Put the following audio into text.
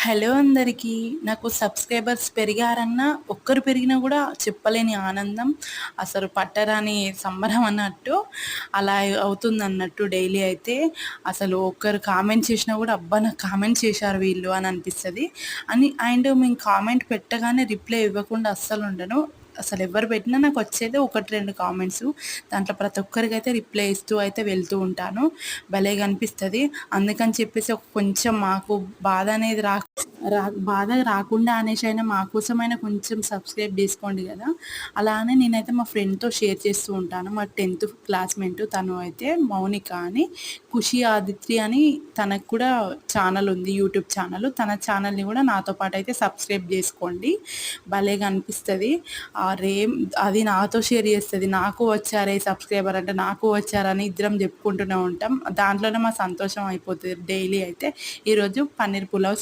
Hello అందరికీ. నాకు subscribers పెరిగారన్నా, ఒక్కరు పెరిగినా గూడా చెప్పలేని ఆనందం. అసలు పట్టరాని సంబరం అన్నట్టు అలా అవుతుందన్నట్టు డైలీ అయితే. అసలు ఒక్కరు కామెంట్ చేసినా గూడా అబ్బా! నాకు కామెంట్ చేశారు వీళ్ళు అని అనిపిస్తది. అండ్ మేము కామెంట్ పెట్టగానే రిప్లై ఇవ్వకుండా అస్సలుండను. అసలెవ్వరు పెట్టినా నాకొచ్చేదే 1, 2 కామెంట్సు. దాంట్లో ప్రతి ఒక్కరికైతే రిప్లై ఇస్తూ అయితే వెళ్తూ ఉంటాను. భలేగా అనిపిస్తది. అందుకని చెప్పేసి కొంచెం మాకు బాధ అనేది బాధ రాకుండా అనేసైనా మా కోసమైనా కొంచెం సబ్స్క్రైబ్ చేసుకోండి గదా! అలా అని నేనైతే మా ఫ్రెండ్‌తో షేర్ చేస్తూ ఉంటాను. మా 10థ్ క్లాస్‌మేట్ తను అయితే మౌనిక అని, ఖుషి ఆదిత్రి అని తనకు కూడా ఛానెల్ ఉంది. YouTube channel. తన ఛానెల్‌ని కూడా నాతో పాటు అయితే సబ్స్క్రైబ్ చేసుకోండి. భలేగా అనిపిస్తది. అరే! అది నాతో షేర్ చేస్తది. నాకు వచ్చారే సబ్స్క్రైబర్ అంటే నాకు వచ్చారని ఇద్దరం చెప్పుకుంటూనే ఉంటాం. దాంట్లోనే మా సంతోషం అయిపోతది డైలీ అయితే. ఈరోజు పన్నీర్ పులావ్